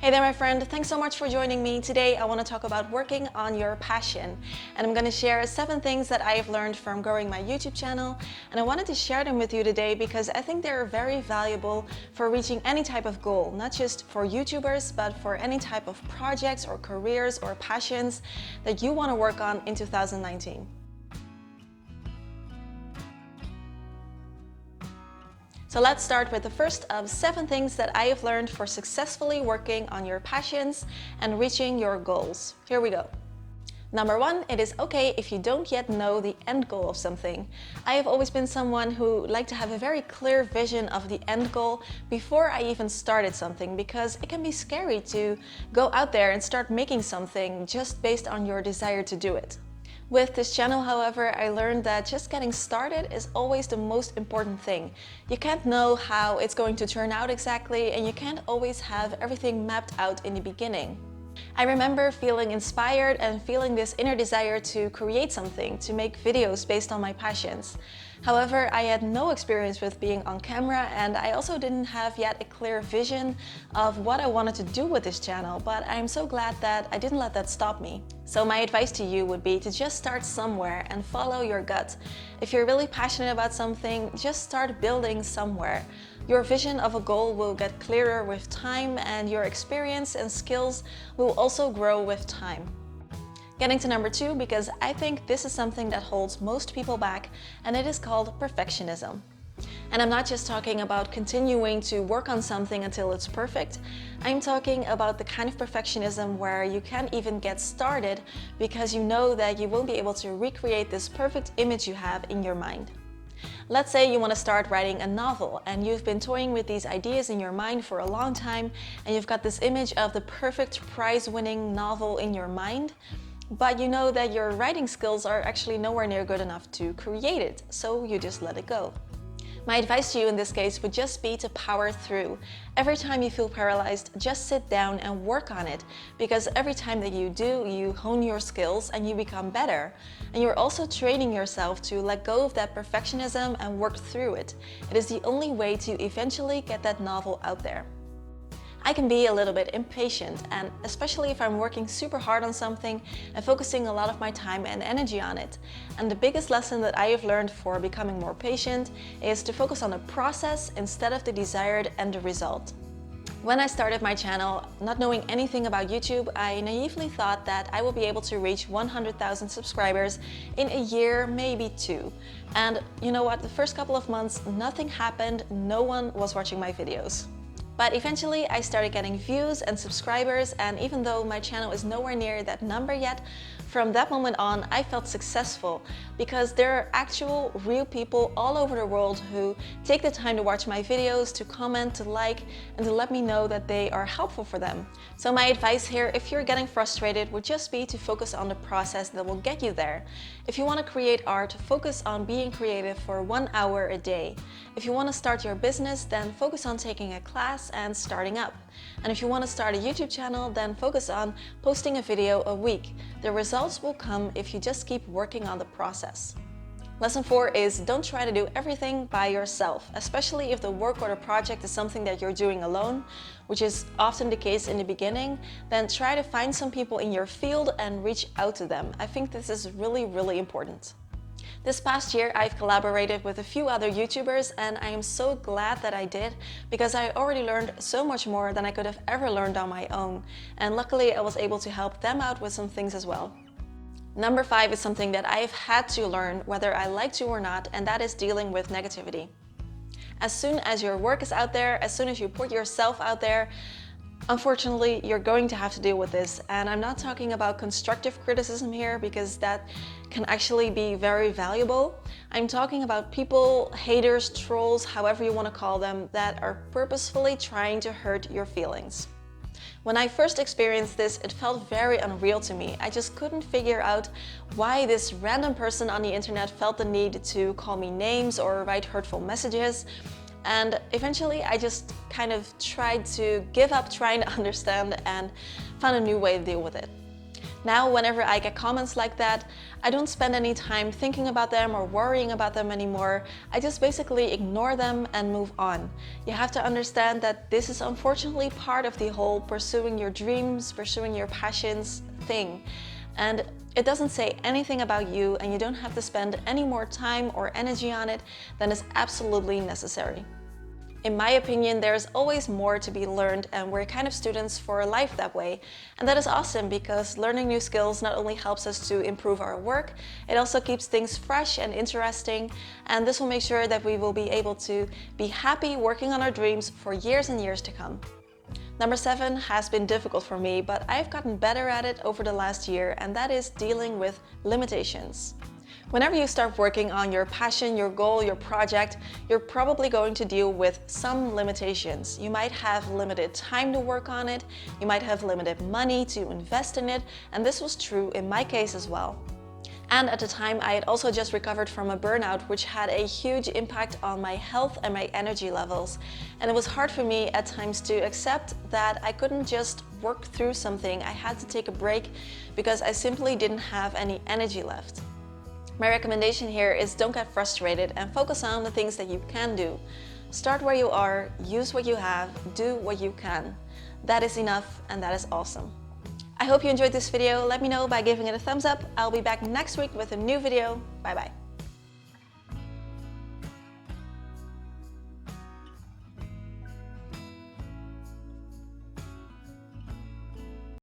Hey there, my friend. Thanks so much for joining me. Today, I want to talk about working on your passion. And I'm going to share 7 things that I've learned from growing my YouTube channel. And I wanted to share them with you today because I think they're very valuable for reaching any type of goal, not just for YouTubers, but for any type of projects or careers or passions that you want to work on in 2019. So let's start with the first of 7 things that I have learned for successfully working on your passions and reaching your goals. Here we go. Number 1, it is okay if you don't yet know the end goal of something. I have always been someone who liked to have a very clear vision of the end goal before I even started something, because it can be scary to go out there and start making something just based on your desire to do it. With this channel, however, I learned that just getting started is always the most important thing. You can't know how it's going to turn out exactly, and you can't always have everything mapped out in the beginning. I remember feeling inspired and feeling this inner desire to create something, to make videos based on my passions. However, I had no experience with being on camera, and I also didn't have yet a clear vision of what I wanted to do with this channel, but I'm so glad that I didn't let that stop me. So my advice to you would be to just start somewhere and follow your gut. If you're really passionate about something, just start building somewhere. Your vision of a goal will get clearer with time, and your experience and skills will also grow with time. Getting to number 2, because I think this is something that holds most people back, and it is called perfectionism. And I'm not just talking about continuing to work on something until it's perfect. I'm talking about the kind of perfectionism where you can't even get started because you know that you won't be able to recreate this perfect image you have in your mind. Let's say you want to start writing a novel, and you've been toying with these ideas in your mind for a long time, and you've got this image of the perfect prize-winning novel in your mind, but you know that your writing skills are actually nowhere near good enough to create it, so you just let it go. My advice to you in this case would just be to power through. Every time you feel paralyzed, just sit down and work on it, because every time that you do, you hone your skills and you become better. And you're also training yourself to let go of that perfectionism and work through it. It is the only way to eventually get that novel out there. I can be a little bit impatient, and especially if I'm working super hard on something and focusing a lot of my time and energy on it. And the biggest lesson that I have learned for becoming more patient is to focus on the process instead of the desired end result. When I started my channel, not knowing anything about YouTube, I naively thought that I would be able to reach 100,000 subscribers in a year, maybe 2. And you know what? The first couple of months, nothing happened. No one was watching my videos. But eventually I started getting views and subscribers, and even though my channel is nowhere near that number yet, from that moment on I felt successful, because there are actual real people all over the world who take the time to watch my videos, to comment, to like, and to let me know that they are helpful for them. So my advice here, if you're getting frustrated, would just be to focus on the process that will get you there. If you want to create art, focus on being creative for 1 hour a day. If you want to start your business, then focus on taking a class and starting up. And if you want to start a YouTube channel, then focus on posting a video a week. The results will come if you just keep working on the process. Lesson 4 is don't try to do everything by yourself, especially if the work or the project is something that you're doing alone, which is often the case in the beginning. Then try to find some people in your field and reach out to them. I think this is really, really important. This past year, I've collaborated with a few other YouTubers, and I am so glad that I did, because I already learned so much more than I could have ever learned on my own. And luckily, I was able to help them out with some things as well. Number 5 is something that I've had to learn, whether I like to or not, and that is dealing with negativity. As soon as your work is out there, as soon as you put yourself out there, unfortunately, you're going to have to deal with this. And I'm not talking about constructive criticism here, because that can actually be very valuable. I'm talking about people, haters, trolls, however you want to call them, that are purposefully trying to hurt your feelings. When I first experienced this, it felt very unreal to me. I just couldn't figure out why this random person on the internet felt the need to call me names or write hurtful messages. And eventually I just kind of tried to give up trying to understand and found a new way to deal with it. Now, whenever I get comments like that, I don't spend any time thinking about them or worrying about them anymore. I just basically ignore them and move on. You have to understand that this is unfortunately part of the whole pursuing your dreams, pursuing your passions thing. And it doesn't say anything about you, and you don't have to spend any more time or energy on it than is absolutely necessary. In my opinion, there's always more to be learned, and we're kind of students for life that way. And that is awesome because learning new skills not only helps us to improve our work, it also keeps things fresh and interesting. And this will make sure that we will be able to be happy working on our dreams for years and years to come. Number 7 has been difficult for me, but I've gotten better at it over the last year, and that is dealing with limitations. Whenever you start working on your passion, your goal, your project, you're probably going to deal with some limitations. You might have limited time to work on it, you might have limited money to invest in it, and this was true in my case as well. And at the time, I had also just recovered from a burnout, which had a huge impact on my health and my energy levels. And it was hard for me at times to accept that I couldn't just work through something. I had to take a break because I simply didn't have any energy left. My recommendation here is don't get frustrated and focus on the things that you can do. Start where you are, use what you have, do what you can. That is enough, and that is awesome. I hope you enjoyed this video. Let me know by giving it a thumbs up. I'll be back next week with a new video. Bye bye.